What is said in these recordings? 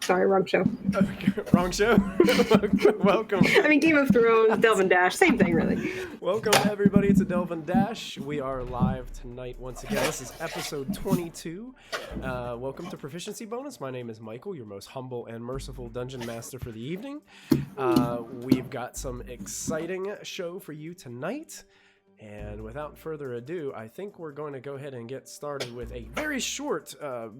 Sorry, wrong show. Wrong show? Welcome. I mean, Game of Thrones, Delve and Dash, same thing, really. Welcome, everybody, to Delve and Dash. We are live tonight once again. This is episode 22. Welcome to Proficiency Bonus. My name is Michael, your most humble and merciful dungeon master for the evening. We've got some exciting show for you tonight. And without further ado, I think we're going to go ahead and get started with a very short,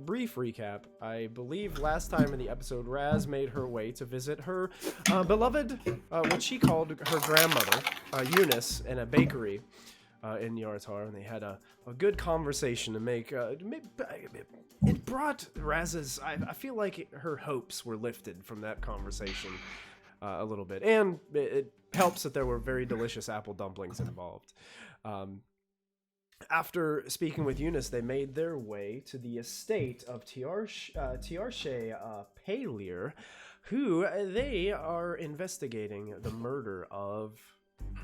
brief recap. I believe last time in the episode, Raz made her way to visit her beloved, what she called her grandmother, Eunice, in a bakery in Yartar, and they had a good conversation to make. It brought Raz's, I feel like her hopes were lifted from that conversation a little bit, and it helps that there were very delicious apple dumplings involved. After speaking with Eunice, they made their way to the estate of Tiarshe Palier, who they are investigating the murder of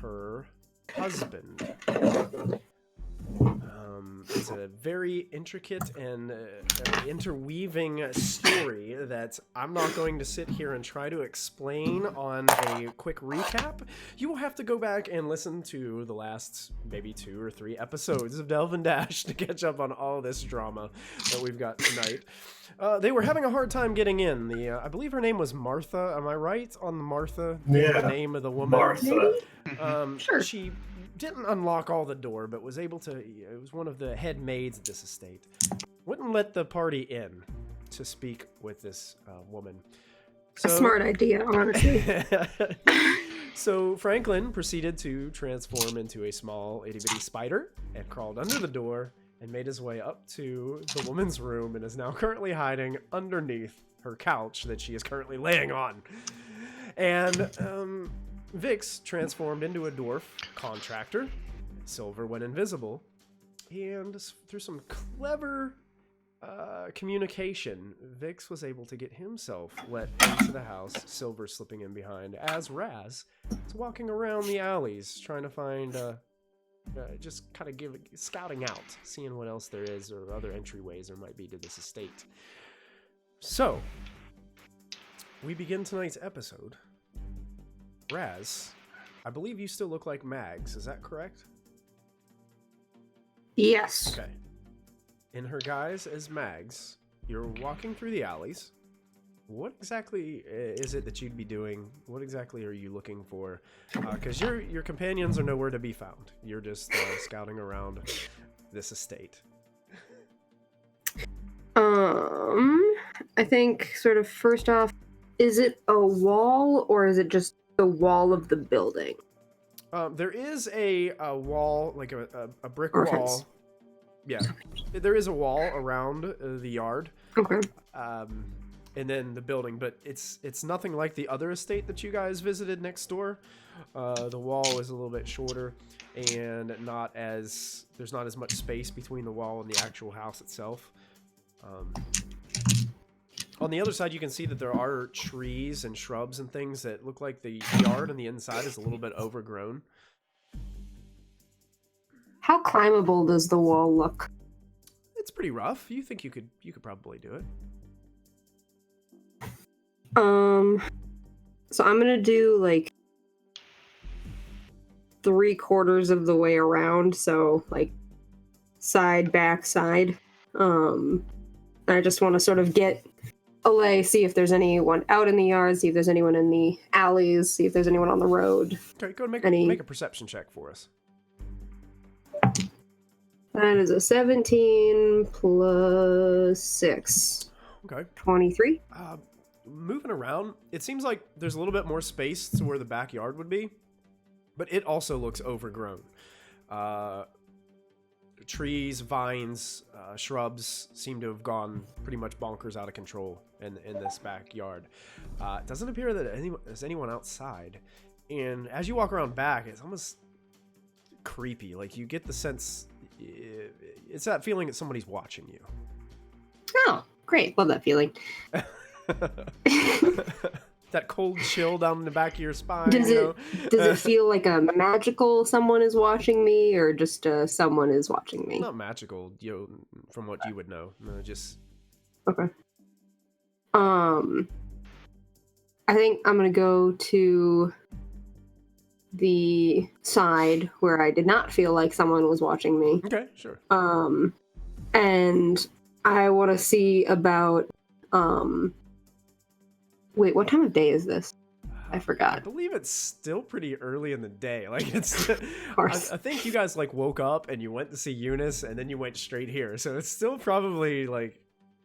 her husband. It's a very intricate and interweaving story that I'm not going to sit here and try to explain on a quick recap. You will have to go back and listen to the last maybe 2 or 3 episodes of Delve and Dash to catch up on all this drama that we've got tonight. They were having a hard time getting in. I believe her name was Martha. Am I right on the Martha? Yeah. The name of the woman. Martha. Sure. She didn't unlock all the door, but was able to. It was one of the head maids at this estate. Wouldn't let the party in to speak with this woman. A smart idea, honestly. So Franklin proceeded to transform into a small itty-bitty spider and crawled under the door and made his way up to the woman's room and is now currently hiding underneath her couch that she is currently laying on. And Vix transformed into a dwarf contractor. Silver went invisible. And through some clever communication, Vix was able to get himself let into the house, Silver slipping in behind, as Raz is walking around the alleys trying to find, just kind of scouting out, seeing what else there is or other entryways there might be to this estate. So, we begin tonight's episode. Raz, I believe you still look like Mags, is that correct? Yes. Okay. In her guise as Mags, you're walking through the alleys. What exactly is it that you'd be doing? What exactly are you looking for? Because your companions are nowhere to be found. You're just scouting around this estate. I think sort of first off, is it a wall or is it just the wall of the building? There is a wall, like a brick Or wall. fence. Yeah, there is a wall around the yard. Okay. And then the building, but it's nothing like the other estate that you guys visited next door. The wall is a little bit shorter, and there's not as much space between the wall and the actual house itself. On the other side, you can see that there are trees and shrubs and things that look like the yard on the inside is a little bit overgrown. How climbable does the wall look? It's pretty rough. You think you could probably do it. So I'm gonna do like 3/4 of the way around, so like side, back, side. I just want to sort of get a lay, see if there's anyone out in the yard, see if there's anyone in the alleys, see if there's anyone on the road. Okay, go and make a perception check for us. That is a 17 plus 6. Okay. 23. Moving around, it seems like there's a little bit more space to where the backyard would be, but it also looks overgrown. Trees, vines, shrubs seem to have gone pretty much bonkers out of control in this backyard. It doesn't appear that there's anyone outside, and as you walk around back, it's almost creepy. Like, you get the sense, it's that feeling that somebody's watching you. Oh, great. Love that feeling. That cold chill down the back of your spine. Does it feel like a magical someone is watching me, or just someone is watching me? Not magical, from what you would know. No, just okay. I think I'm gonna go to the side where I did not feel like someone was watching me. Okay, sure. And I want to see about. Wait, what time of day is this? I forgot. I believe it's still pretty early in the day. Like it's, Of course. I think you guys like woke up and you went to see Eunice, and then you went straight here. So it's still probably like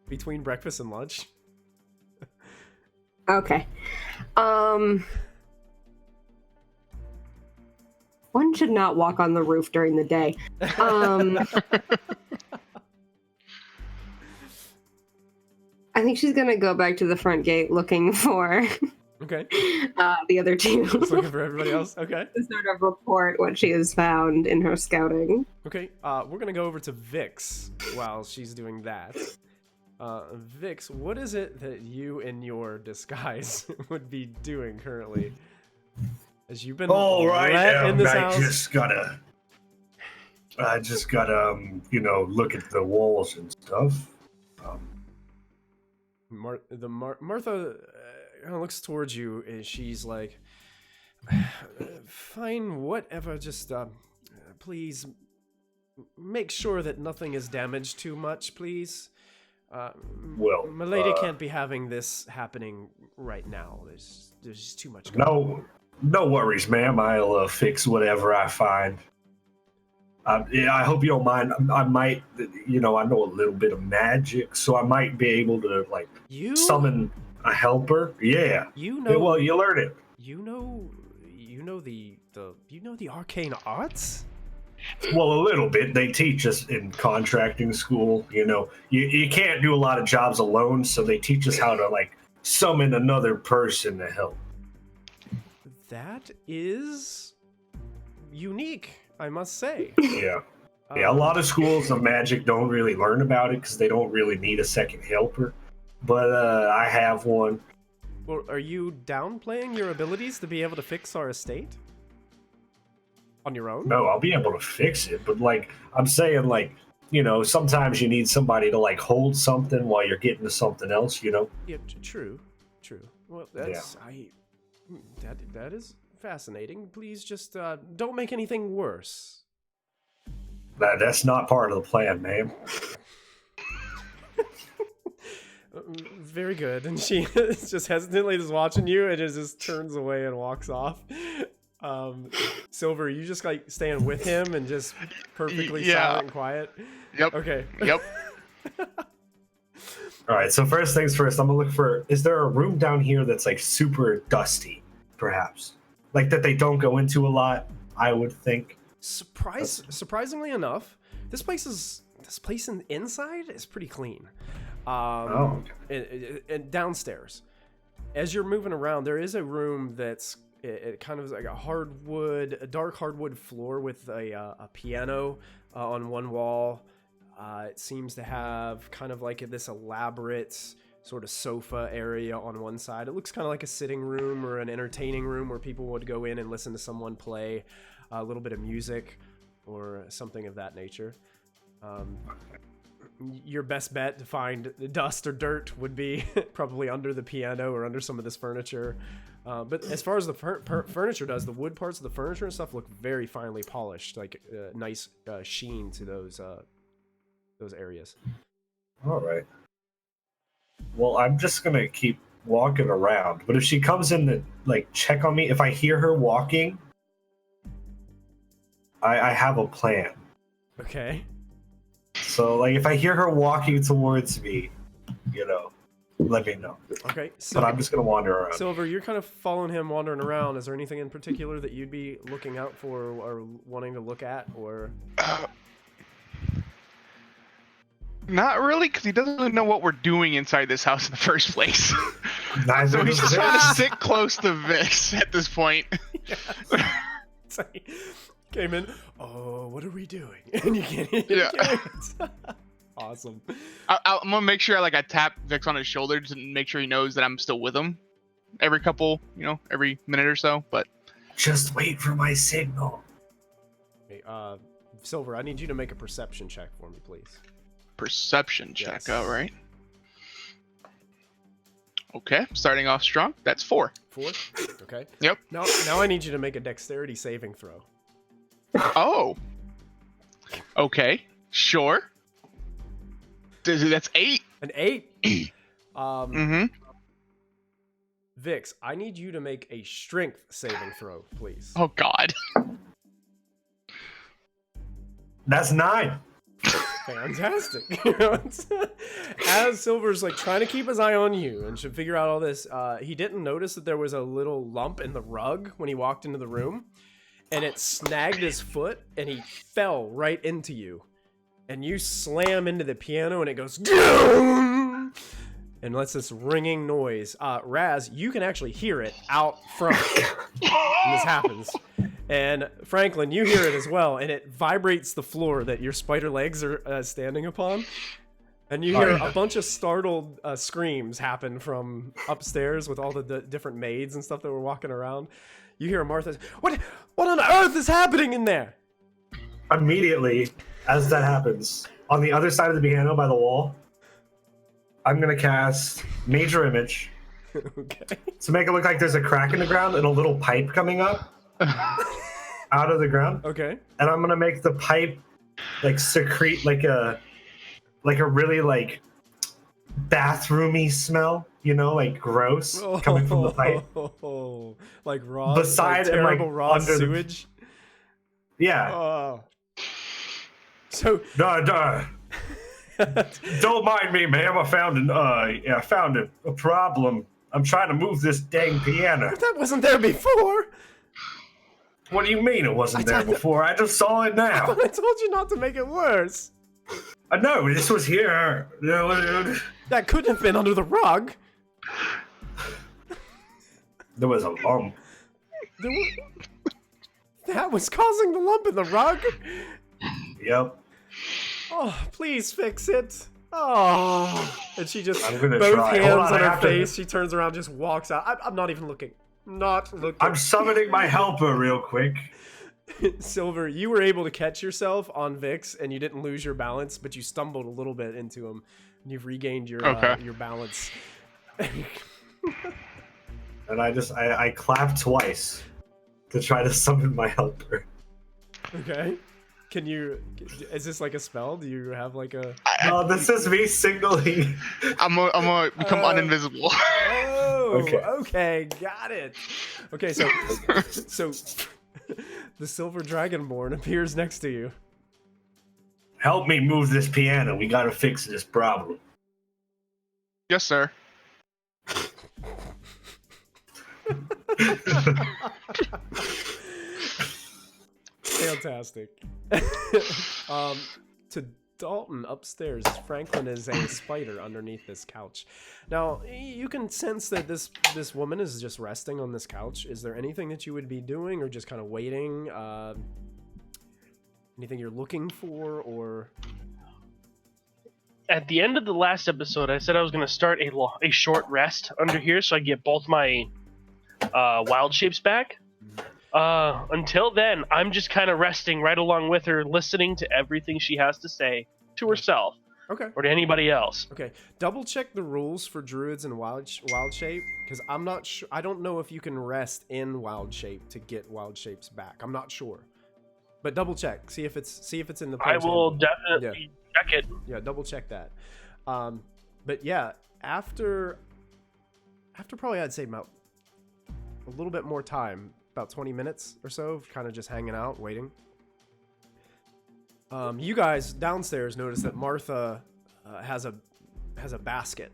between breakfast and lunch. Okay. One should not walk on the roof during the day. I think she's gonna go back to the front gate looking for Okay. the other two. Just looking for everybody else. Okay. To sort of report what she has found in her scouting. Okay. We're gonna go over to Vix while she's doing that. Vix, what is it that you in your disguise would be doing currently? As you've been let in this house. I just gotta, look at the walls and stuff. Martha kind of looks towards you, and she's like, "Fine, whatever. Just please make sure that nothing is damaged too much, please. My lady can't be having this happening right now. There's just too much going on." No worries, ma'am. I'll fix whatever I find. I hope you don't mind. I might, I know a little bit of magic, so I might be able to summon a helper. Yeah. Well, you learn it. You know the arcane arts? Well, a little bit. They teach us in contracting school. You can't do a lot of jobs alone, so they teach us how to summon another person to help. That is unique, I must say. Yeah. A lot of schools of magic don't really learn about it because they don't really need a second helper. But I have one. Well, are you downplaying your abilities to be able to fix our estate? On your own? No, I'll be able to fix it. But I'm saying sometimes you need somebody to hold something while you're getting to something else, Yeah, true. Well, that's... Yeah. That is fascinating. Please just don't make anything worse. That's not part of the plan, ma'am. Very good. And she is just hesitantly just watching you and just turns away and walks off. Silver, you just staying with him and just perfectly silent and quiet? Yep. Okay. Yep. All right, so first things first, I'm gonna look for, is there a room down here that's super dusty, perhaps? That they don't go into a lot, I would think. Surprisingly enough, this place inside is pretty clean. And downstairs, as you're moving around, there is a room that's it kind of is like a dark hardwood floor with a piano on one wall. It seems to have kind of this elaborate sort of sofa area on one side. It looks kind of like a sitting room or an entertaining room where people would go in and listen to someone play a little bit of music or something of that nature. Your best bet to find dust or dirt would be probably under the piano or under some of this furniture. But as far as the furniture does, the wood parts of the furniture and stuff look very finely polished, nice sheen to those areas. All right. Well, I'm just gonna keep walking around. But if she comes in to check on me, if I hear her walking, I have a plan. Okay. So if I hear her walking towards me, let me know. Okay. But I'm just gonna wander around. Silver, you're kind of following him, wandering around. Is there anything in particular that you'd be looking out for or wanting to look at, or? Not really, because he doesn't really know what we're doing inside this house in the first place. So he's just trying to stick close to Vix at this point. So he came in. Oh, what are we doing? And you can't hear it. Awesome. I'm gonna make sure I tap Vix on his shoulder to make sure he knows that I'm still with him. Every minute or so. But just wait for my signal. Hey, Silver, I need you to make a perception check for me, please. Perception check, Yes. all right. Okay, starting off strong. That's 4. 4? Okay. Yep. Now I need you to make a dexterity saving throw. Oh. Okay. Sure. That's 8. An 8? Mm-hmm. Vix, I need you to make a strength saving throw, please. Oh, God. That's 9. Fantastic. As Silver's like trying to keep his eye on you and should figure out all this, he didn't notice that there was a little lump in the rug when he walked into the room, and it snagged his foot and he fell right into you. And you slam into the piano and it goes and lets this ringing noise. Raz, you can actually hear it out front when this happens. And Franklin, you hear it as well, and it vibrates the floor that your spider legs are standing upon. And you hear a bunch of startled screams happen from upstairs with all the different maids and stuff that were walking around. You hear Martha, what on earth is happening in there? Immediately, as that happens, on the other side of the piano by the wall, I'm going to cast Major Image. Okay. To make it look like there's a crack in the ground and a little pipe coming up out of the ground. Okay. And I'm gonna make the pipe like secrete like a really like bathroomy smell, like gross coming from the pipe. Like raw, beside like terrible and, like, raw under sewage. Yeah. Oh. So. Don't mind me, ma'am. I found a problem. I'm trying to move this dang piano. That wasn't there before. What do you mean it wasn't there before? I just saw it now. I told you not to make it worse. I know, this was here. That couldn't have been under the rug. There was a lump. That was causing the lump in the rug? Yep. Oh, please fix it. Oh. And she just, I'm gonna both try. hands on her face, she turns around, just walks out. I'm not even looking. Not looking. I'm summoning my helper real quick. Silver, you were able to catch yourself on Vix, and you didn't lose your balance, but you stumbled a little bit into him. And you've regained your balance. And I clap twice to try to summon my helper. Okay. Is this like a spell? Do you have like a... No, this is me signaling. I'm gonna become uninvisible. Oh, okay, got it. Okay, so the Silver Dragonborn appears next to you. Help me move this piano. We gotta fix this problem. Yes, sir. Fantastic. To Dalton upstairs, Franklin is a spider underneath this couch. Now, you can sense that this woman is just resting on this couch. Is there anything that you would be doing, or just kind of waiting? Anything you're looking for, or... At the end of the last episode, I said I was going to start a short rest under here so I get both my wild shapes back. Until then, I'm just kind of resting right along with her, listening to everything she has to say to herself. Okay. Or to anybody else. Okay. Double check the rules for druids and wild shape, because I'm not sure. I don't know if you can rest in wild shape to get wild shapes back. I'm not sure. But double check. See if it's in the I will handbook. definitely check it. Yeah, double check that. But yeah, after probably I'd say about a little bit more time, about 20 minutes or so, kind of just hanging out, waiting. You guys downstairs notice that Martha has a basket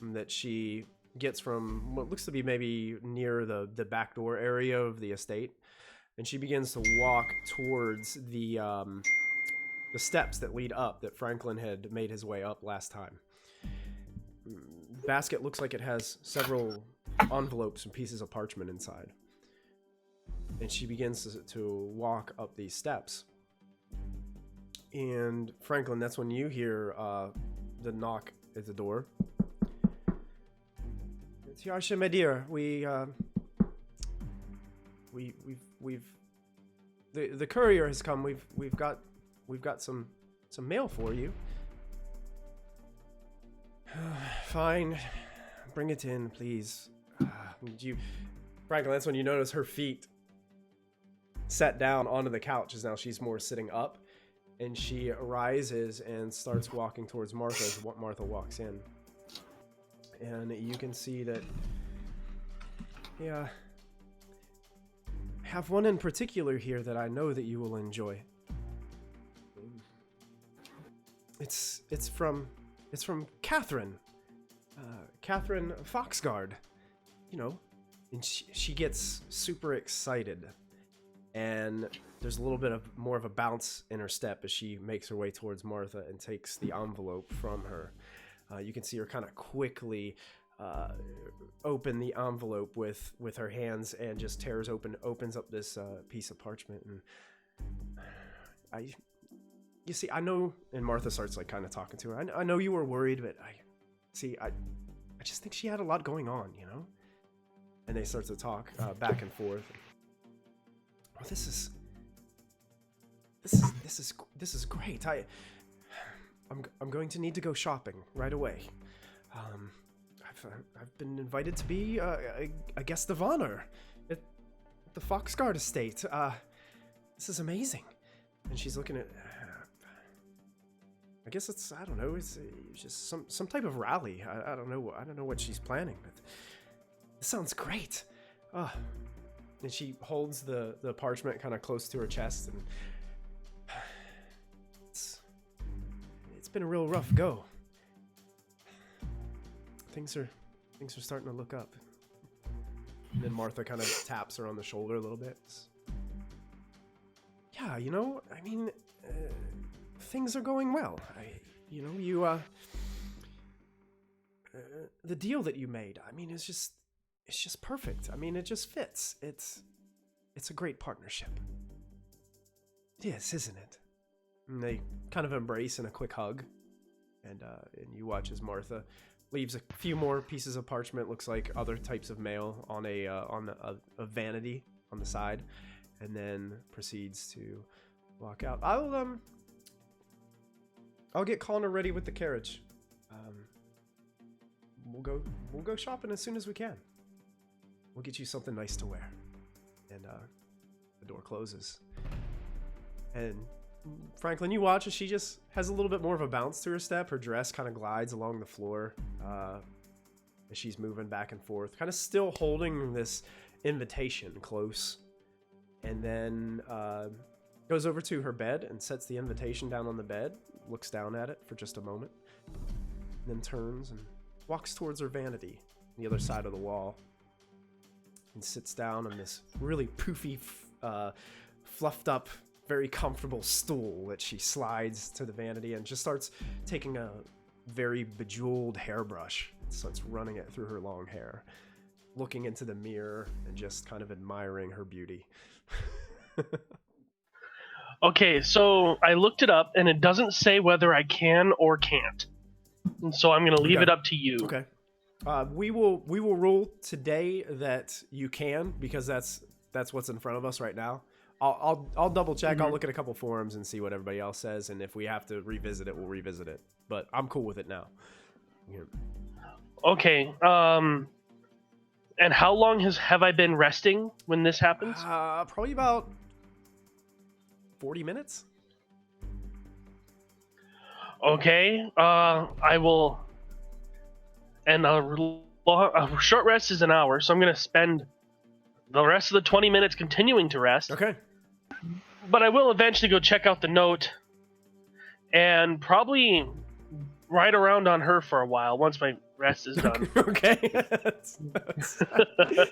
that she gets from what looks to be maybe near the back door area of the estate, and she begins to walk towards the steps that lead up that Franklin had made his way up last time. The basket looks like it has several envelopes and pieces of parchment inside. And she begins to walk up these steps. And Franklin, that's when you hear the knock at the door. It's Yarsha, my dear. The courier has come. We've got some mail for you. Fine. bring it in, please. Franklin, that's when you notice her feet set down onto the couch, as now she's more sitting up, and she rises and starts walking towards Martha as Martha walks in. And you can see that, yeah, I have one in particular here that I know that you will enjoy. It's from Catherine. Catherine Foxguard. You know, and she gets super excited. And there's a little bit of more of a bounce in her step as she makes her way towards Martha and takes the envelope from her. You can see her kind of quickly open the envelope with her hands and just opens up this piece of parchment. And you see, I know, and Martha starts like kind of talking to her. I know you were worried, but I just think she had a lot going on, you know? And they start to talk back and forth. Oh, this is great. I'm going to need to go shopping right away. I've been invited to be a guest of honor at the Foxguard estate. This is amazing. And she's looking at. I guess it's, I don't know. It's just some type of rally. I don't know. I don't know what she's planning, but this sounds great. And she holds the parchment kind of close to her chest, and it's been a real rough go. Things are starting to look up. And then Martha kind of taps her on the shoulder a little bit. Yeah, you know, I mean, things are going well. The deal that you made, I mean, it's just perfect. I mean, it just fits. It's a great partnership. It is, isn't it? And they kind of embrace in a quick hug, and you watch as Martha leaves a few more pieces of parchment, looks like other types of mail, on a vanity on the side, and then proceeds to walk out. I'll get Connor ready with the carriage. We'll go shopping as soon as we can. We'll get you something nice to wear. And the door closes. And Franklin, you watch as she just has a little bit more of a bounce to her step. Her dress kind of glides along the floor as she's moving back and forth, kind of still holding this invitation close. And then goes over to her bed and sets the invitation down on the bed, looks down at it for just a moment, then turns and walks towards her vanity on the other side of the wall, and sits down on this really poofy, fluffed up, very comfortable stool that she slides to the vanity and just starts taking a very bejeweled hairbrush and starts running it through her long hair, looking into the mirror and just kind of admiring her beauty. Okay, so I looked it up and it doesn't say whether I can or can't. And so I'm going to leave it up to you. Okay. We will rule today that you can, because that's what's in front of us right now. I'll double check. I'll look at a couple forums and see what everybody else says, and if we have to revisit it, we'll revisit it. But I'm cool with it now. Yeah. Okay. And how long have I been resting when this happens? Probably about 40 minutes. Okay. I will. And a short rest is an hour, so I'm going to spend the rest of the 20 minutes continuing to rest. Okay. But I will eventually go check out the note and probably ride around on her for a while once my rest is done. Okay.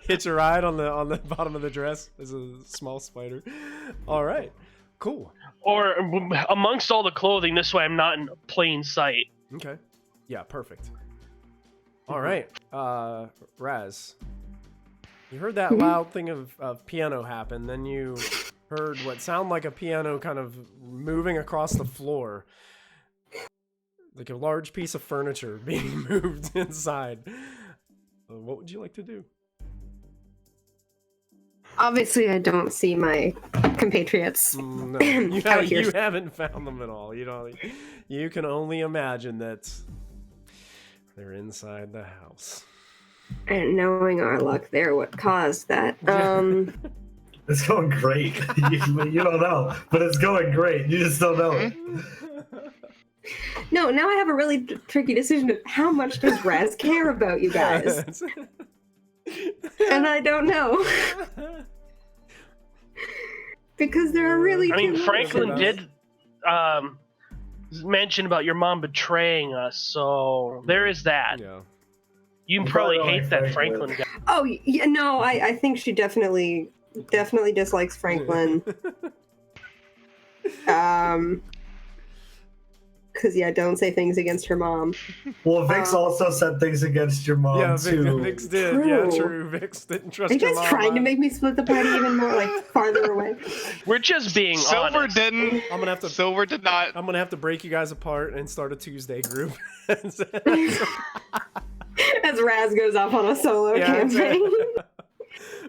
Hitch a ride on the bottom of the dress as a small spider. All right. Cool. Or amongst all the clothing, this way I'm not in plain sight. Okay. Yeah, perfect. All right. Raz, you heard that loud thing of piano happen, then you heard what sounded like a piano kind of moving across the floor. Like a large piece of furniture being moved inside. What would you like to do? Obviously, I don't see my compatriots No, out here. you haven't found them at all. You can only imagine that they're inside the house. And knowing our luck there, what caused that? It's going great. You don't know, but it's going great. You just don't know it. No, now I have a really tricky decision of how much does Raz care about you guys? And I don't know. Because there are really I mean, two Franklin options. did mention about your mom betraying us, so there is that. Yeah. You You probably probably hate like that Franklin. Franklin guy. Oh, yeah, no, I think she definitely dislikes Franklin. Because, yeah, don't say things against her mom. Well, Vix also said things against your mom Yeah, too. Vix did. True. Yeah, true. Vix didn't trust Are you your guys mom. trying to make me split the party even more, like, farther away? We're just being Silver honest. didn't. I'm gonna have to. Silver did not. I'm gonna have to break you guys apart and start a Tuesday group. As Raz goes off on a solo campaign.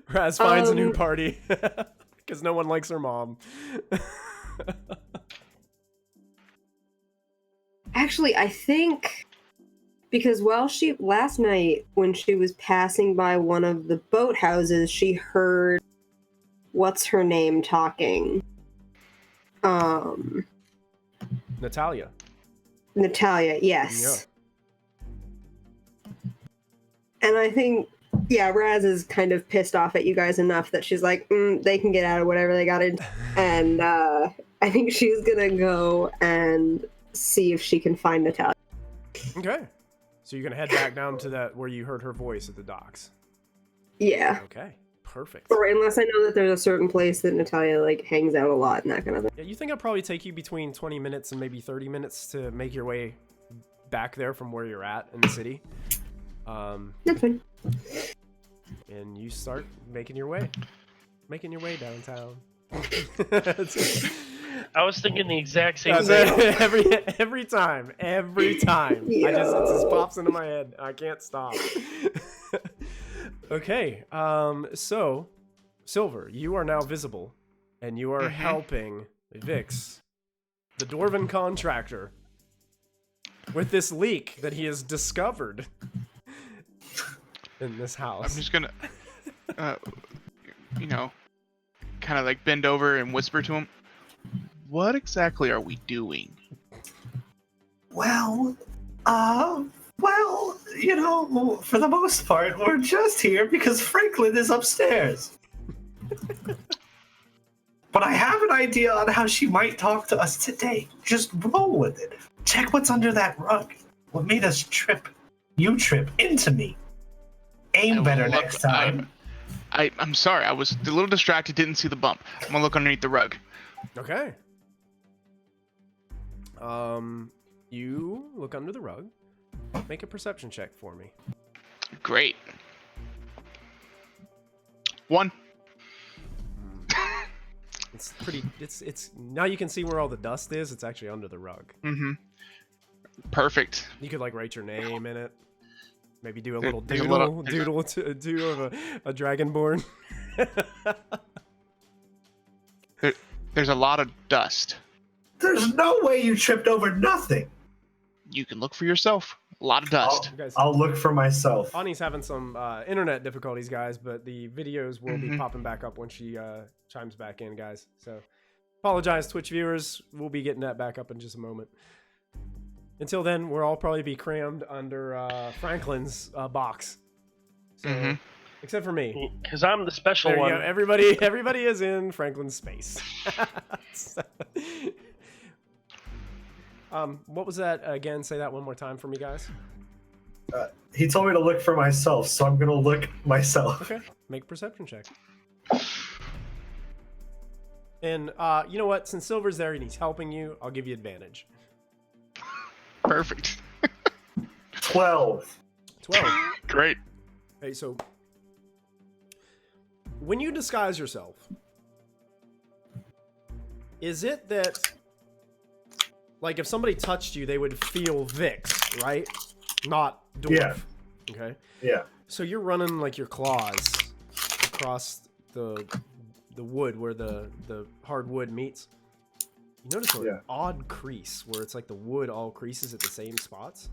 Raz finds a new party because no one likes her mom. Actually, I think because last night when she was passing by one of the boathouses, she heard what's her name talking. Natalia. Natalia, yes. Yeah. And I think, yeah, Raz is kind of pissed off at you guys enough that she's like, they can get out of whatever they got in. And I think she's gonna go and see if she can find Natalia. Okay. So you're gonna head back down to that where you heard her voice at the docks. Yeah. Okay. Perfect. Or unless I know that there's a certain place that Natalia like hangs out a lot and that kind of thing. Yeah, you think it'll probably take you between 20 minutes and maybe 30 minutes to make your way back there from where you're at in the city. That's fine. And you start making your way downtown. I was thinking the exact same That's thing. it. every time. It just pops into my head. I can't stop. Okay, so Silver, you are now visible, and you are helping Vix, the Dwarven contractor, with this leak that he has discovered in this house. I'm just gonna, kind of like bend over and whisper to him, "What exactly are we doing?" Well, for the most part, we're just here because Franklin is upstairs. But I have an idea on how she might talk to us today. Just roll with it. Check what's under that rug. What made us trip? You trip into me. Aim better next time. I'm sorry, I was a little distracted, didn't see the bump. I'm gonna look underneath the rug. Okay. You look under the rug. Make a perception check for me. Great. 1. It's pretty. It's now you can see where all the dust is. It's actually under the rug. Mm-hmm. Perfect. You could like write your name in it. Maybe do a little There's a doodle of a dragonborn. There's a lot of dust. There's no way you tripped over nothing. You can look for yourself. A lot of dust. I'll look for myself. Ani's having some internet difficulties, guys, but the videos will be popping back up when she chimes back in, guys. So apologize, Twitch viewers. We'll be getting that back up in just a moment. Until then, we'll all probably be crammed under Franklin's box. So, except for me. Because I'm the special There you one. go. Everybody is in Franklin's space. What was that again? Say that one more time for me, guys. He told me to look for myself, so I'm gonna look myself. Okay, make a perception check. And you know what? Since Silver's there and he's helping you, I'll give you advantage. Perfect. 12. 12. Great. Hey, so when you disguise yourself, is it that, like, if somebody touched you, they would feel Vix, right? Not Dwarf. Yeah. Okay. Yeah. So you're running like your claws across the wood where the hard wood meets. You notice an odd crease where it's like the wood all creases at the same spots.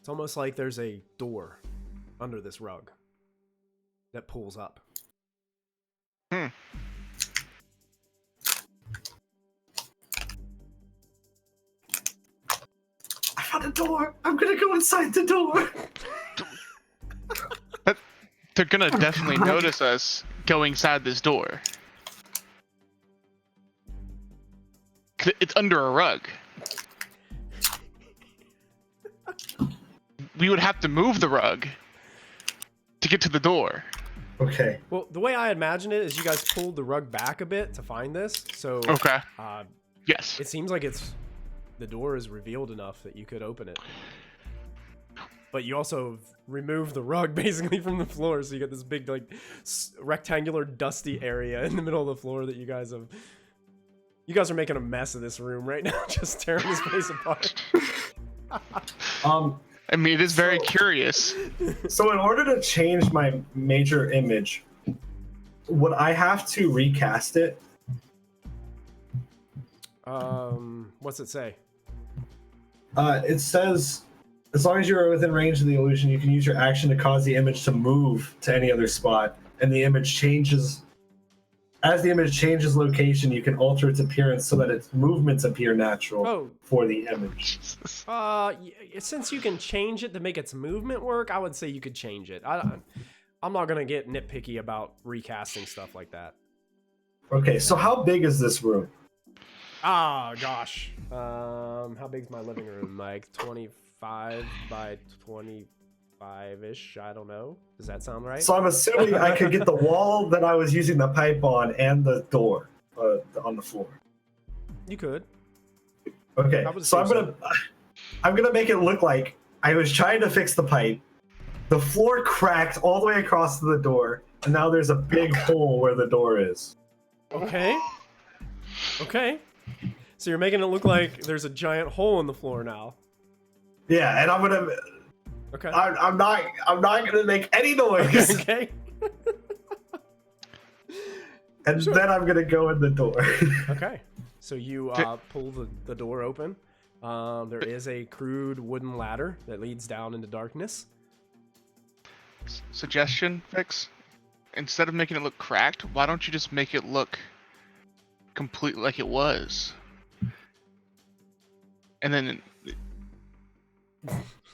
It's almost like there's a door under this rug that pulls up. I found a door. I'm gonna go inside the door. They're gonna definitely notice us going inside this door. It's under a rug. We would have to move the rug to get to the door. Okay. Well, the way I imagine it is you guys pulled the rug back a bit to find this. So Okay. Yes. it seems like the door is revealed enough that you could open it. But you also remove the rug basically from the floor, so you get this big like rectangular dusty area in the middle of the floor that you guys have. You guys are making a mess of this room right now, just tearing this place apart. I mean, it is very curious. So in order to change my major image, would I have to recast it? What's it say? It says, as long as you are within range of the illusion, you can use your action to cause the image to move to any other spot, and the image changes. As the image changes location, you can alter its appearance so that its movements appear natural for the image. Since you can change it to make its movement work, I would say you could change it. I'm not gonna get nitpicky about recasting stuff like that. Okay, so how big is this room? Ah, gosh. How big's my living room? Like 25 by 25-ish? I don't know. Does that sound right? So I'm assuming I could get the wall that I was using the pipe on and the door on the floor. You could. Okay, so I'm gonna make it look like I was trying to fix the pipe. The floor cracked all the way across to the door, and now there's a big hole where the door is. Okay. Okay. So you're making it look like there's a giant hole in the floor now. Yeah, and I'm gonna. Okay. I'm not gonna make any noise. Okay. And then I'm gonna go in the door. Okay. So you pull the door open. There is a crude wooden ladder that leads down into darkness. Suggestion, Fix? Instead of making it look cracked, why don't you just make it look completely like it was? And then...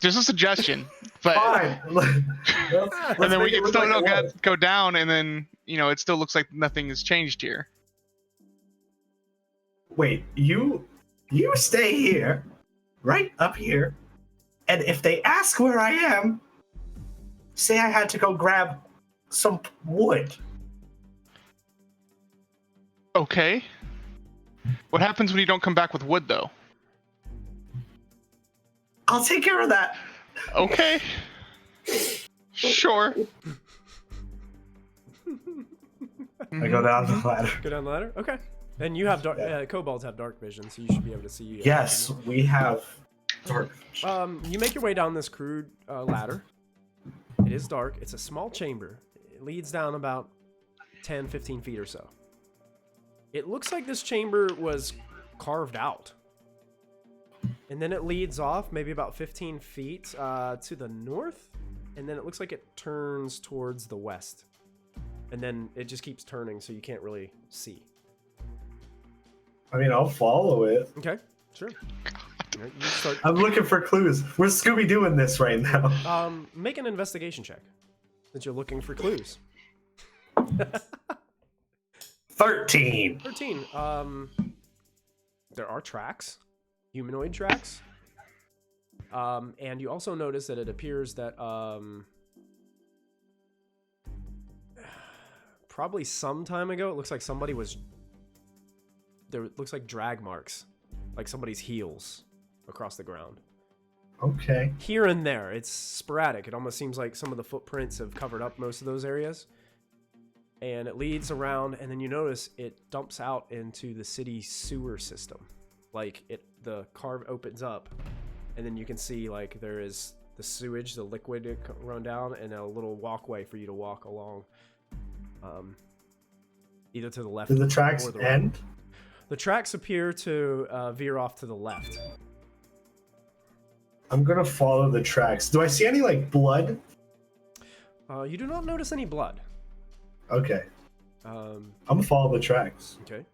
Just a suggestion, but... Fine. And then we can still go down, and then, you know, it still looks like nothing has changed here. Wait, you stay here, right up here, and if they ask where I am, say I had to go grab some wood. Okay. What happens when you don't come back with wood, though? I'll take care of that. Okay. Sure. I go down the ladder. Go down the ladder? Okay. And you have kobolds have dark vision, so you should be able to see. Yes, we have dark vision. You make your way down this crude ladder. It is dark. It's a small chamber. It leads down about 10, 15 feet or so. It looks like this chamber was carved out. And then it leads off maybe about 15 feet to the north. And then it looks like it turns towards the west. And then it just keeps turning, so you can't really see. I mean, I'll follow it. Okay, sure. I'm looking for clues. We're Scooby-Dooing this right now. Make an investigation check, since you're looking for clues. 13. 13. There are tracks, humanoid tracks. And you also notice that it appears that probably some time ago, it looks like somebody was there. It looks like drag marks, like somebody's heels across the ground. Okay. Here and there, it's sporadic. It almost seems like some of the footprints have covered up most of those areas. And it leads around, and then you notice it dumps out into the city sewer system. Like the carve opens up, and then you can see like there is the sewage, the liquid run down, and a little walkway for you to walk along. Either to the left. Do the tracks or the end? Right. The tracks appear to veer off to the left. I'm gonna follow the tracks. Do I see any like blood? You do not notice any blood. Okay. Um, I'm gonna follow the tracks. okay.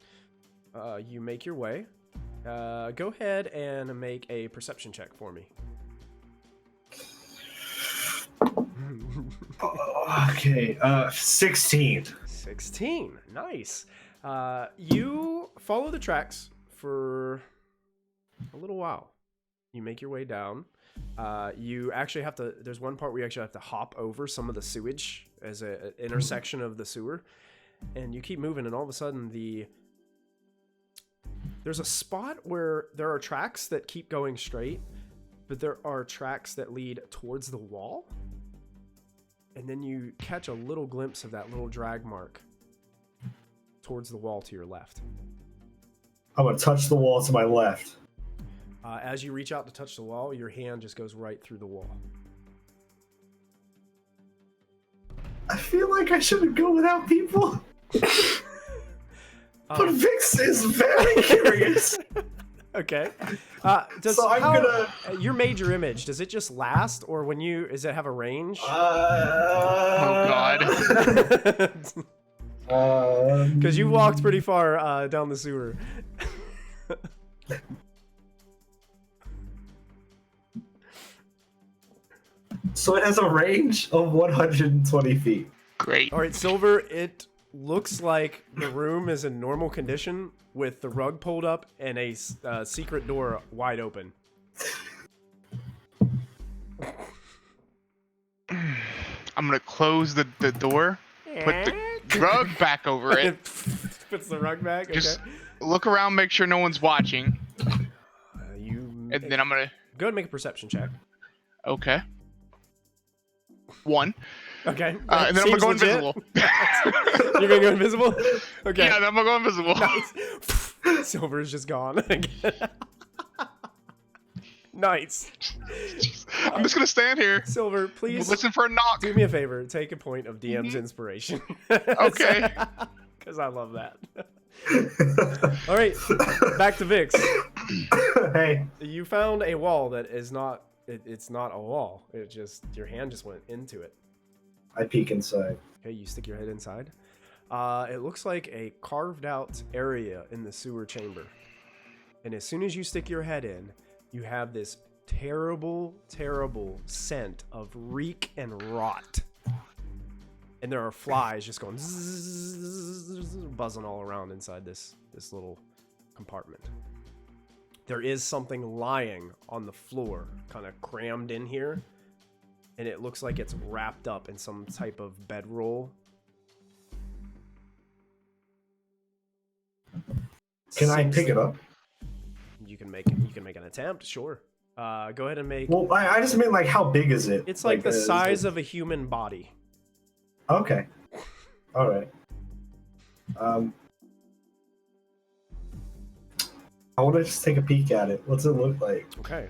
You make your way. Go ahead and make a perception check for me. Okay. 16. 16. Nice. You follow the tracks for a little while. You make your way down. You actually have to, there's one part where you actually have to hop over some of the sewage as an intersection of the sewer. And you keep moving, and all of a sudden there's a spot where there are tracks that keep going straight, but there are tracks that lead towards the wall. And then you catch a little glimpse of that little drag mark towards the wall to your left. I'm gonna touch the wall to my left. As you reach out to touch the wall, your hand just goes right through the wall. I feel like I shouldn't go without people. But Vix is very curious. Okay. So I'm gonna... Your major image, does it just last, or does it have a range? Oh God. Because you walked pretty far down the sewer. So it has a range of 120 feet. Great. All right, Silver, it looks like the room is in normal condition with the rug pulled up and a secret door wide open. I'm gonna close the door, put the rug back over it. Puts the rug back. Just okay. look around, make sure no one's watching, and then I'm gonna go ahead and make a perception check. Okay. 1. Okay. And then I'm gonna go invisible. You're gonna go invisible? Okay. Yeah, then I'm gonna go invisible. Nice. Silver's just gone again. Nice. I'm just gonna stand here. Silver, please Listen for a knock. do me a favor. Take a point of DM's inspiration. Okay. Because I love that. All right, back to Vix. Hey. You found a wall that is not. It's not a wall. It just your hand just went into it. I peek inside. Okay, you stick your head inside. It looks like a carved out area in the sewer chamber. And as soon as you stick your head in, you have this terrible, terrible scent of reek and rot. And there are flies just going zzz, buzzing all around inside this little compartment. There is something lying on the floor, kind of crammed in here. And it looks like it's wrapped up in some type of bedroll. Can I pick it up? You can make an attempt, sure. Go ahead and make. Well, I just mean like how big is it? It's like the size of a human body. Okay. All right. I want to just take a peek at it. What's it look like? Okay.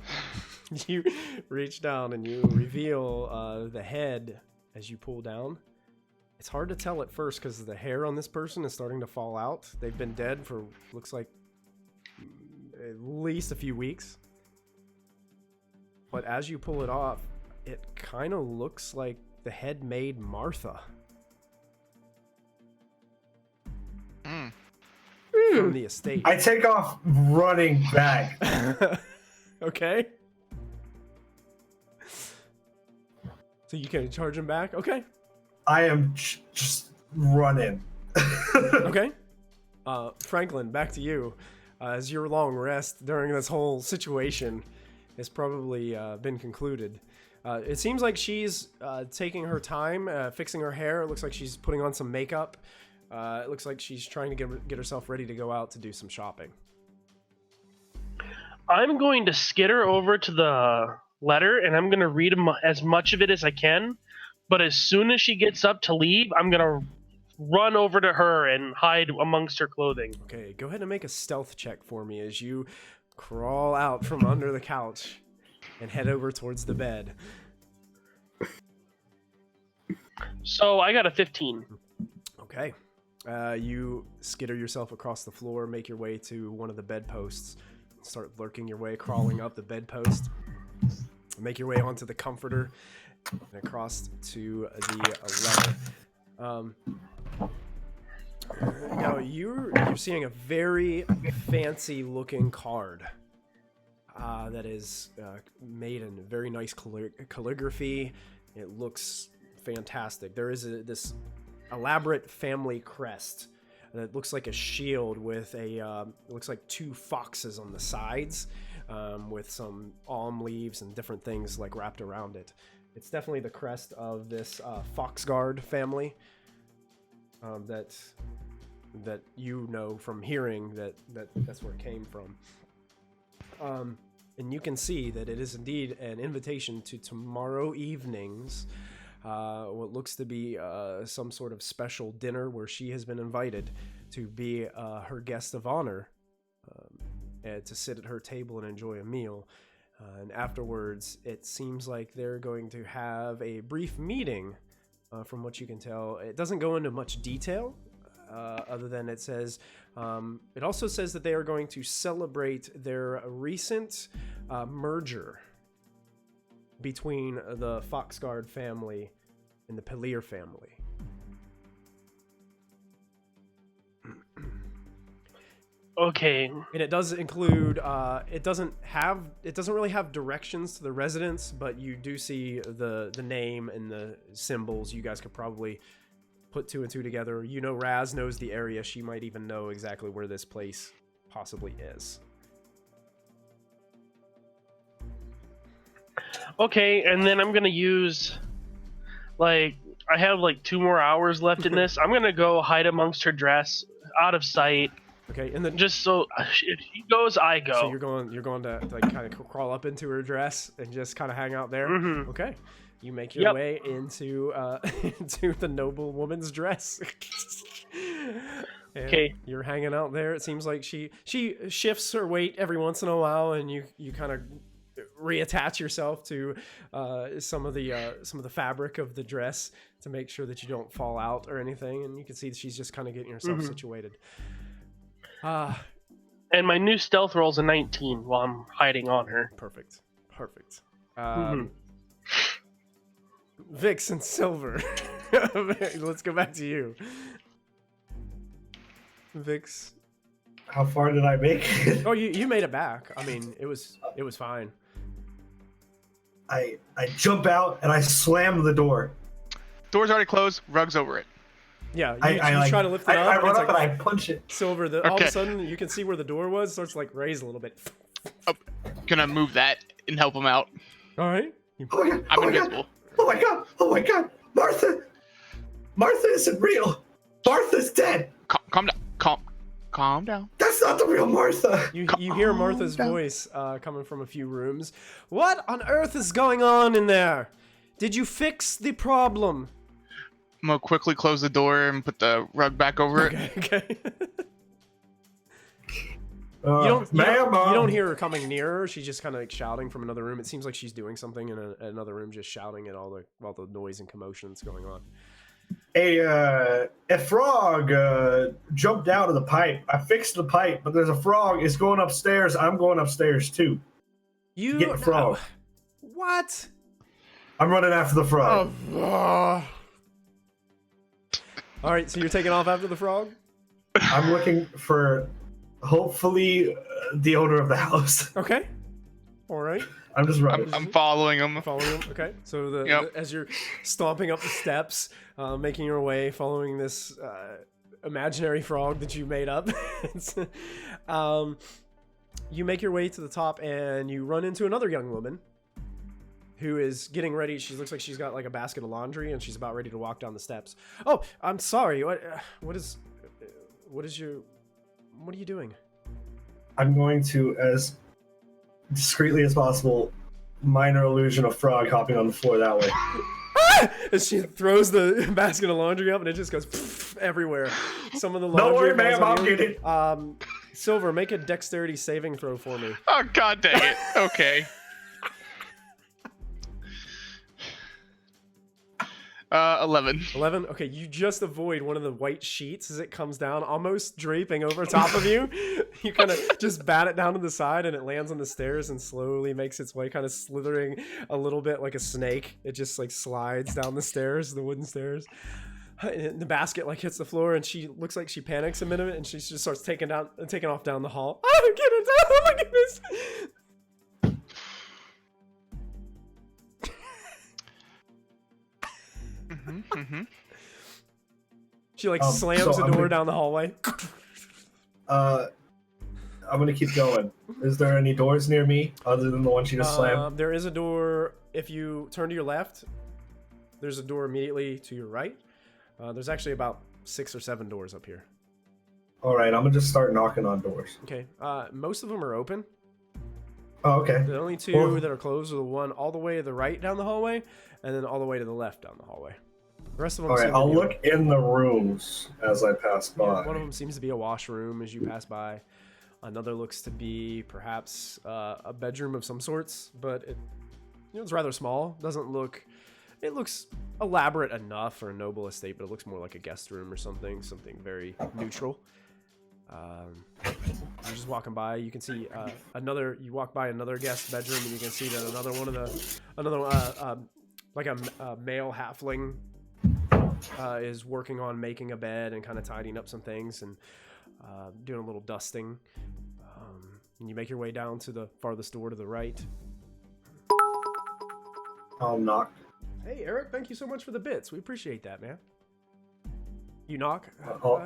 You reach down and you reveal the head as you pull down. It's hard to tell at first because the hair on this person is starting to fall out. They've been dead for, looks like, at least a few weeks. But as you pull it off, it kind of looks like the head made Martha. From the estate. I take off running back. Okay. So you can charge him back? Okay. I am just running. Okay. Franklin, back to you. As your long rest during this whole situation has probably been concluded. It seems like she's taking her time, fixing her hair. It looks like she's putting on some makeup. It looks like she's trying to get herself ready to go out to do some shopping. I'm going to skitter over to the letter, and I'm going to read as much of it as I can. But as soon as she gets up to leave, I'm going to run over to her and hide amongst her clothing. Okay, go ahead and make a stealth check for me as you crawl out from under the couch and head over towards the bed. So I got a 15. Okay. You skitter yourself across the floor, make your way to one of the bedposts, start lurking your way, crawling up the bedpost. Make your way onto the comforter and across to the letter. Now you're seeing a very fancy looking card that is made in very nice calligraphy. It looks fantastic. There is this elaborate family crest that looks like a shield with it looks like 2 foxes on the sides, with some alm leaves and different things like wrapped around it. It's definitely the crest of this Foxguard family that you know from hearing that's where it came from. And you can see that it is indeed an invitation to tomorrow evening's what looks to be some sort of special dinner where she has been invited to be her guest of honor, and to sit at her table and enjoy a meal. And afterwards, it seems like they're going to have a brief meeting, from what you can tell. It doesn't go into much detail, other than it says, it also says that they are going to celebrate their recent merger between the Foxguard family and the Pellier family. Okay. And it does include, it doesn't really have directions to the residents, but you do see the name and the symbols. You guys could probably put 2 and 2 together. You know, Raz knows the area. She might even know exactly where this place possibly is. Okay, and then I'm gonna use, I have 2 more hours left in this. I'm gonna go hide amongst her dress, out of sight. Okay, and then just so if she goes, I go. So you're going to kind of crawl up into her dress and just kind of hang out there. Mm-hmm. Okay, you make your way into into the noble woman's dress. Okay, you're hanging out there. It seems like she shifts her weight every once in a while, and you kind of reattach yourself to some of the fabric of the dress to make sure that you don't fall out or anything. And you can see that she's just kind of getting herself situated. And my new stealth roll's a 19 while I'm hiding on her. Perfect. Vix and Silver. Let's go back to you. Vix. How far did I make it? Oh, you made it back. I mean, it was fine. I jump out and I slam the door. Door's already closed. Rug's over it. Yeah, you try to lift it up. I run up and I punch it. Silver, all of a sudden, you can see where the door was. Starts to raise a little bit. Oh, gonna move that and help him out. All right. Oh my god! I'm invisible. Oh my god! Oh my god! Martha isn't real. Martha's dead. Calm down. Calm down. That's not the real Martha. You hear Martha's voice coming from a few rooms. What on earth is going on in there? Did you fix the problem? I'm gonna quickly close the door and put the rug back over it. Okay. You don't hear her coming nearer. She's just kind of shouting from another room. It seems like she's doing something in another room, just shouting at all the noise and commotion that's going on. A frog jumped out of the pipe. I fixed the pipe, but there's a frog. It's going upstairs. I'm going upstairs too. You get the frog. What? I'm running after the frog. All right, so you're taking off after the frog? I'm looking for, hopefully, the owner of the house. Okay. All right. I'm just running. I'm following him. Okay. So as you're stomping up the steps, making your way, following this imaginary frog that you made up, you make your way to the top and you run into another young woman who is getting ready. She looks like she's got a basket of laundry and she's about ready to walk down the steps. Oh, I'm sorry. What are you doing? I'm going to, as discreetly as possible, minor illusion of frog hopping on the floor that way. As she throws the basket of laundry up and it just goes everywhere. Some of the laundry. Don't worry, ma'am, I'll get it. Silver, make a dexterity saving throw for me. Oh, god dang it. Okay. 11. 11. Okay, you just avoid one of the white sheets as it comes down, almost draping over top of you. You kind of just bat it down to the side, and it lands on the stairs and slowly makes its way, kind of slithering a little bit like a snake. It just like slides down the stairs, the wooden stairs. And the basket like hits the floor, and she looks like she panics a minute, and she just starts taking off down the hall. Oh, get it! Oh my goodness! She like slams the door down the hallway. I'm gonna keep going. Is there any doors near me other than the one she just slammed? There is a door. If you turn to your left, there's a door immediately to your right. There's actually about 6 or 7 doors up here. All right, I'm gonna just start knocking on doors. Okay. Most of them are open. Oh, okay. The only 2 that are closed are the one all the way to the right down the hallway, and then all the way to the left down the hallway. The rest of them. All right, I'll look in the rooms as I pass by. Yeah, one of them seems to be a washroom as you pass by. Another looks to be perhaps a bedroom of some sorts, but it's rather small. Doesn't look. It looks elaborate enough for a noble estate, but it looks more like a guest room or something very neutral. You're just walking by. You can see you walk by another guest bedroom, and you can see that like a male halfling is working on making a bed and kind of tidying up some things and doing a little dusting. And you make your way down to the farthest door to the right. I'll knock. Hey, Eric, thank you so much for the bits. We appreciate that, man. You knock?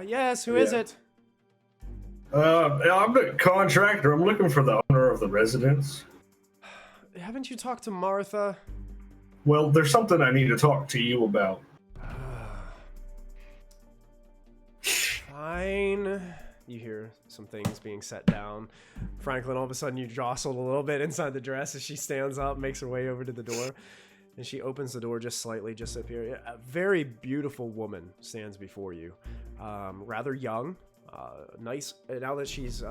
Yes, who is it? I'm the contractor. I'm looking for the owner of the residence. Haven't you talked to Martha? Well, there's something I need to talk to you about. Fine. You hear some things being set down. Franklin, all of a sudden, you jostled a little bit inside the dress as she stands up, makes her way over to the door. And she opens the door just slightly, just up here. A very beautiful woman stands before you. Rather young. Nice. Now that she's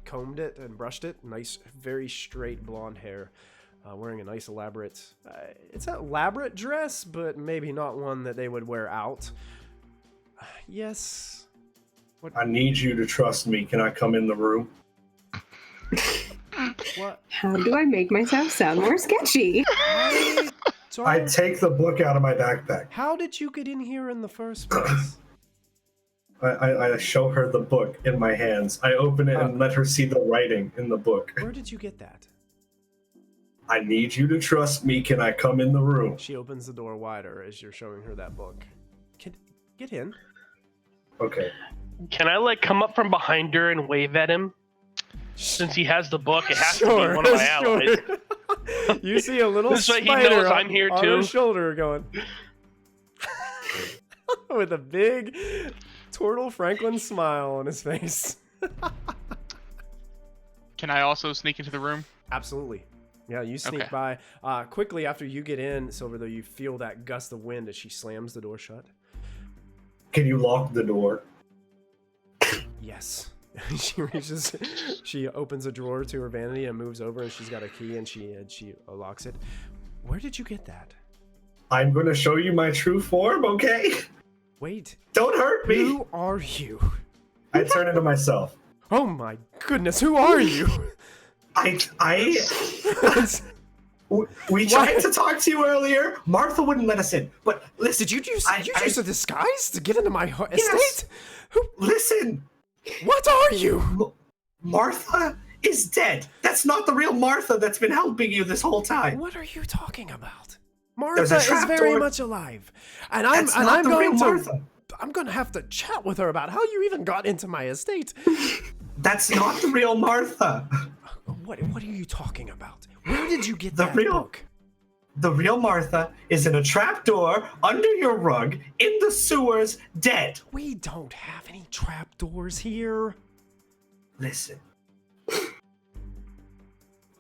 combed it and brushed it, nice, very straight blonde hair. Wearing a nice elaborate... it's an elaborate dress, but maybe not one that they would wear out. Yes. What? I need you to trust me. Can I come in the room? What? How do I make myself sound more sketchy? I take the book out of my backpack. How did you get in here in the first place? I show her the book in my hands. I open it and let her see the writing in the book. Where did you get that? I need you to trust me. Can I come in the room? She opens the door wider as you're showing her that book. Get in. Okay. Can I come up from behind her and wave at him? Since he has the book, it has to be one of my allies. You see a little this way he spider knows I'm here on too. his shoulder going with a big Turtle Franklin smile on his face. Can I also sneak into the room? Absolutely. Yeah, you sneak Okay. by. Quickly after you get in, Silver, though, you feel that gust of wind as she slams the door shut. Can you lock the door? Yes. She opens a drawer to her vanity and moves over, and she's got a key, and she locks it. Where did you get that? I'm going to show you my true form, okay? Wait. Don't hurt me. Who are you? I turn into myself. Oh my goodness, who are you? We tried to talk to you earlier. Martha wouldn't let us in. But listen, Did you use a disguise to get into my estate? Yes. Listen. What are you? Martha is dead. That's not the real Martha that's been helping you this whole time. What are you talking about? Martha is very much alive, and I'm going to have to chat with her about how you even got into my estate. That's not the real Martha. What are you talking about? Where did you get that book? The real Martha is in a trapdoor under your rug in the sewers, dead. We don't have any trapdoors here. Listen.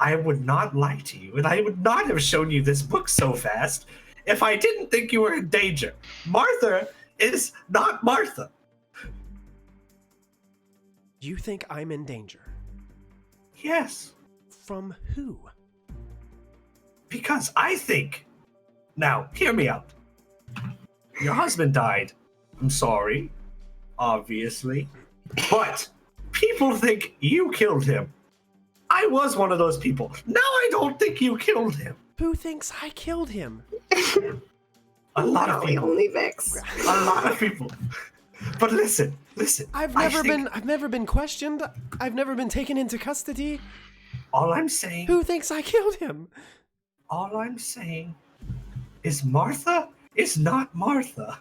I would not lie to you, and I would not have shown you this book so fast if I didn't think you were in danger. Martha is not Martha. You think I'm in danger? Yes. From who? Because I think... Now, hear me out. Your husband died. I'm sorry, obviously. But people think you killed him. I was one of those people. Now I don't think you killed him. Who thinks I killed him? A lot of people. Only Vix. A lot of people. But listen. I've never been questioned. I've never been taken into custody. All I'm saying. Who thinks I killed him? All I'm saying is Martha is not Martha.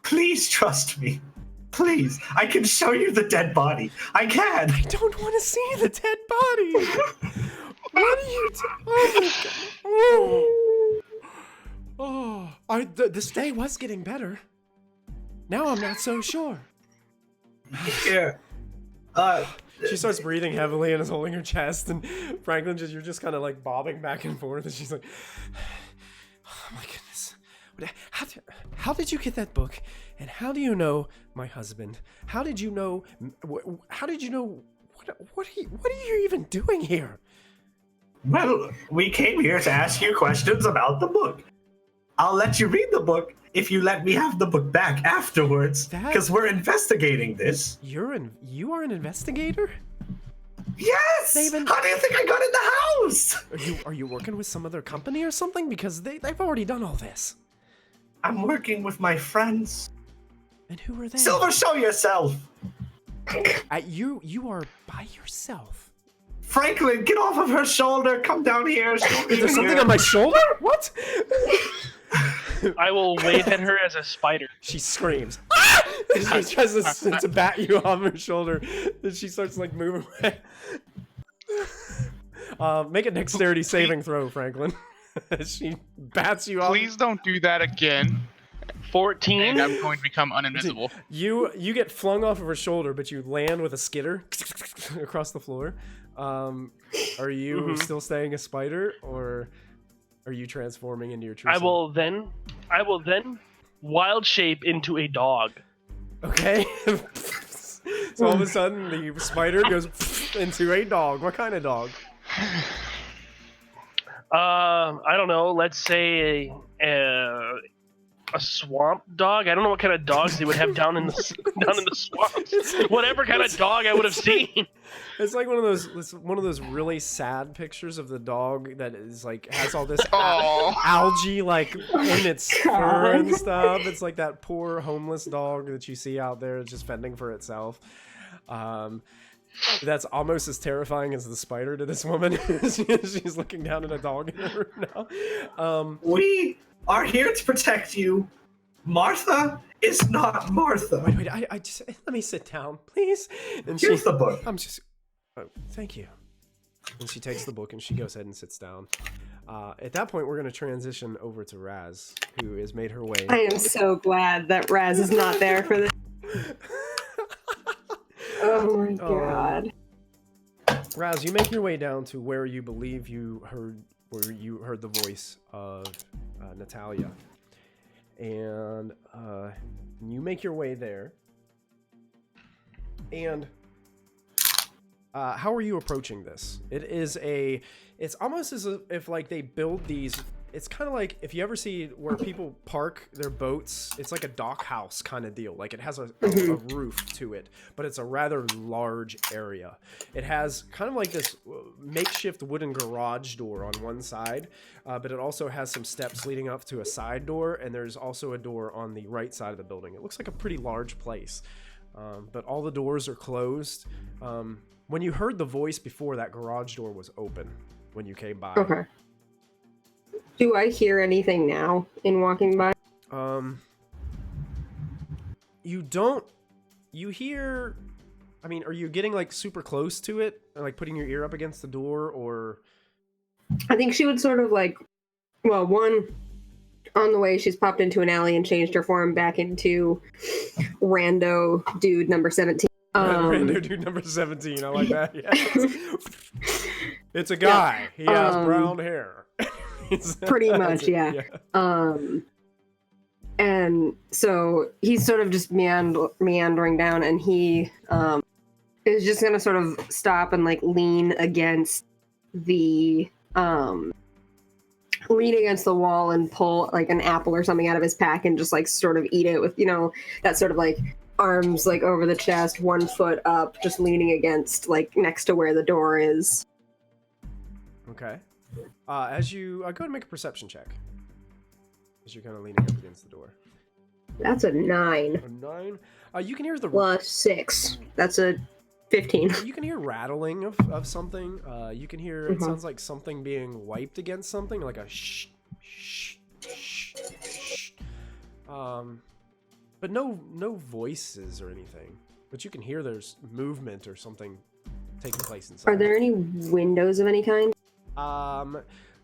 Please trust me. Please, I can show you the dead body. I can. I don't want to see the dead body. What are you this day was getting better. Now I'm not so sure. Here. She starts breathing heavily and is holding her chest, and Franklin, you're just kind of like bobbing back and forth, and she's like, oh my goodness. How did you get that book? And how do you know my husband? How did you know what are you even doing here? Well, we came here to ask you questions about the book. I'll let you read the book if you let me have the book back afterwards, because we're investigating this. You are an investigator? Yes! How do you think I got in the house? Are you working with some other company or something? Because they've already done all this. I'm working with my friends. And who are they? Silver, show yourself! You are by yourself. Franklin, get off of her shoulder. Come down here. Is there something on my shoulder? What? I will wave at her as a spider. She screams. Ah! She tries to bat you off her shoulder. Then she starts like moving away. Make a dexterity saving throw, Franklin. She bats you off. Please don't do that again. 14. And I'm going to become uninvisible. You get flung off of her shoulder, but you land with a skitter across the floor. Are you still staying a spider, or are you transforming into your true self? I will then wild shape into a dog. Okay. So all of a sudden the spider goes into a dog. What kind of dog? I don't know. Let's say a swamp dog. I don't know what kind of dogs they would have down in the swamps. Whatever kind of dog I would have seen. It's like one of those really sad pictures of the dog that is like has all this algae like in its fur and stuff. It's like that poor homeless dog that you see out there just fending for itself. That's almost as terrifying as the spider to this woman. She's looking down at a dog in her room now. We are here to protect you. Martha is not Martha. Wait, I just let me sit down, please. And here's the book. I'm just thank you. And she takes the book and she goes ahead and sits down. At that point, we're going to transition over to Raz, who has made her way. I am so glad that Raz is not there for this. Oh my god. Raz, you make your way down to where you believe you heard the voice of Natalia. And you make your way there. And how are you approaching this? It's almost as if like they build these. It's kind of like if you ever see where people park their boats, it's like a dock house kind of deal. Like it has a roof to it, but it's a rather large area. It has kind of like this makeshift wooden garage door on one side, but it also has some steps leading up to a side door, and there's also a door on the right side of the building. It looks like a pretty large place, but all the doors are closed. When you heard the voice before, that garage door was open when you came by. Okay. Do I hear anything now in walking by? You don't. You hear. I mean, are you getting like super close to it, or, like putting your ear up against the door, or? I think she would sort of like, well, one, on the way she's popped into an alley and changed her form back into rando dude number 17. Rando dude number 17. I like that. Yeah. It's a guy. Yeah. He has brown hair. Pretty much, yeah. And so he's sort of just meandering down, and he is just gonna sort of stop and like lean against the lean against the wall and pull like an apple or something out of his pack and just like sort of eat it with, that sort of like arms like over the chest, 1 foot up, just leaning against like next to where the door is. Okay. As you go ahead and make a perception check. As you're kind of leaning up against the door. That's a 9. A 9. You can hear the plus 6. That's a 15. You can hear rattling of something. You can hear it sounds like something being wiped against something, like a shh, shh, shh, shh. But no voices or anything. But you can hear there's movement or something taking place inside. Are there any windows of any kind?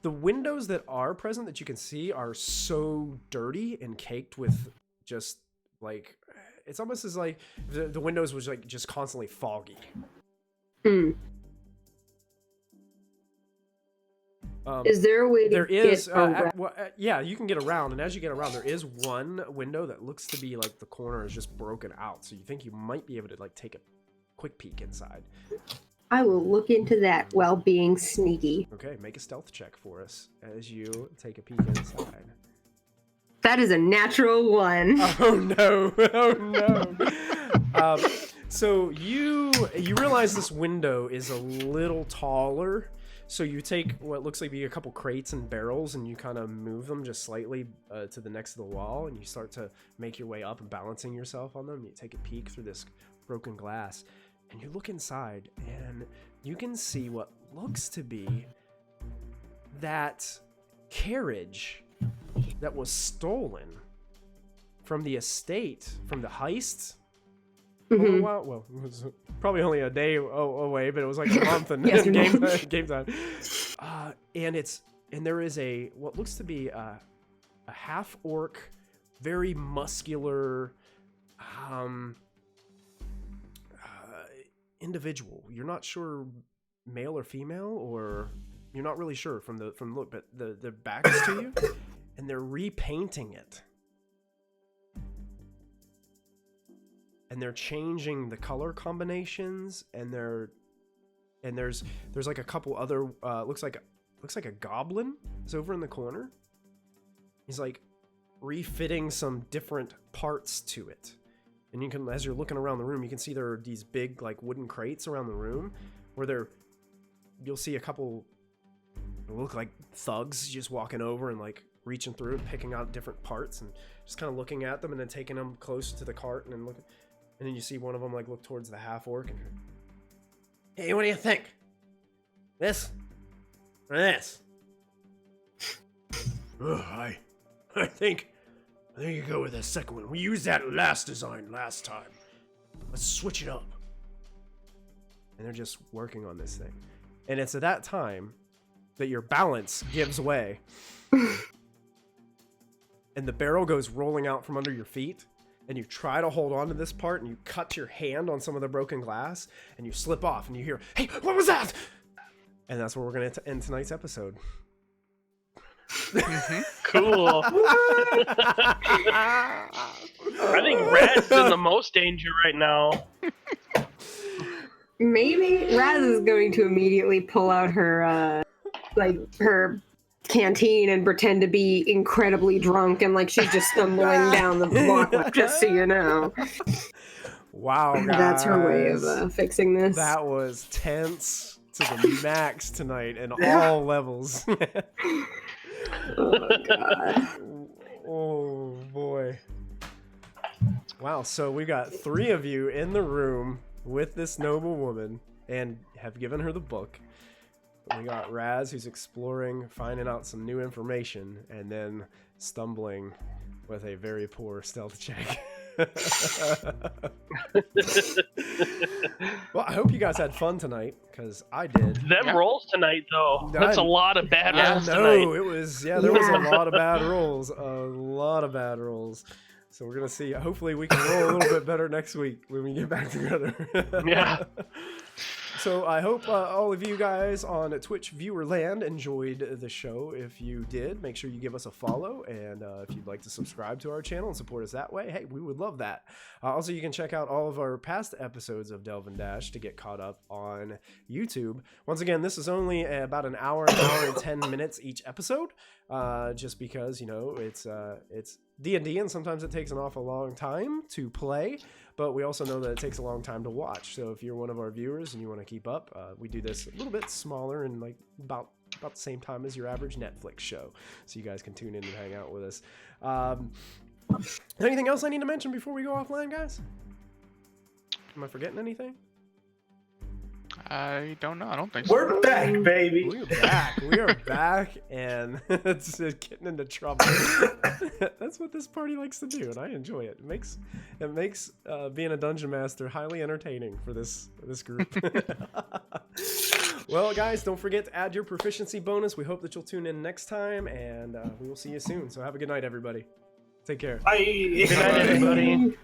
The windows that are present that you can see are so dirty and caked with just like, it's almost as like the windows was like just constantly foggy. Is there a way to get around? Yeah, you can get around, and as you get around, there is one window that looks to be like the corner is just broken out, so you think you might be able to like take a quick peek inside. I will look into that while being sneaky. Okay, make a stealth check for us as you take a peek inside. That is a natural 1. Oh no! Oh no! So you realize this window is a little taller. So you take what looks like be a couple crates and barrels, and you kind of move them just slightly to the next to the wall, and you start to make your way up and balancing yourself on them. You take a peek through this broken glass, and you look inside, and you can see what looks to be that carriage that was stolen from the estate, from the heist. Well, it was probably only a day away, but it was like a month and game time. And there is what looks to be a half orc, very muscular individual. You're not sure male or female, or you're not really sure from the look, but the back is to you, and they're repainting it. And they're changing the color combinations, and there's like a couple other looks like a goblin is over in the corner. He's like refitting some different parts to it. And you can, as you're looking around the room, you can see there are these big like wooden crates around the room where you'll see a couple look like thugs just walking over and like reaching through and picking out different parts and just kind of looking at them and then taking them close to the cart and then looking. And then you see one of them like look towards the half orc and, hey, what do you think? This or this? I think you go with the second one. We used that last design last time. Let's switch it up. And they're just working on this thing. And it's at that time that your balance gives way. And the barrel goes rolling out from under your feet. And you try to hold on to this part, and you cut your hand on some of the broken glass, and you slip off, and you hear, hey, what was that? And that's where we're going to end tonight's episode. Cool. I think Rad's in the most danger right now. Maybe Raz is going to immediately pull out her her canteen and pretend to be incredibly drunk and like she's just stumbling down the block, just so you know. Wow, guys. That's her way of fixing this. That was tense to the max tonight in all levels. Oh god. Oh boy. Wow, so we got 3 of you in the room with this noble woman and have given her the book. We got Raz, who's exploring, finding out some new information, and then stumbling with a very poor stealth check. Well, I hope you guys had fun tonight, because I did. Them rolls tonight, though. That's a lot of bad rolls tonight. It was, there was a lot of bad rolls. A lot of bad rolls. So we're going to see. Hopefully we can roll a little bit better next week when we get back together. Yeah. So I hope all of you guys on Twitch viewer land enjoyed the show. If you did, make sure you give us a follow, and if you'd like to subscribe to our channel and support us that way, hey, we would love that. Also, you can check out all of our past episodes of Delve and Dash to get caught up on YouTube. Once again, this is only about an hour and 10 minutes each episode, just because, you know, it's D&D, and sometimes it takes an awful long time to play, but we also know that it takes a long time to watch. So if you're one of our viewers and you want to keep up, we do this a little bit smaller and like about the same time as your average Netflix show, so you guys can tune in and hang out with us. Anything else I need to mention before we go offline, guys? Am I forgetting anything? I don't know. I don't think so. We're back, baby. We're back. We are back, and it's getting into trouble. That's what this party likes to do, and I enjoy it. It makes being a dungeon master highly entertaining for this group. Well, guys, don't forget to add your proficiency bonus. We hope that you'll tune in next time, and we will see you soon. So have a good night, everybody. Take care. Bye. Good night, everybody.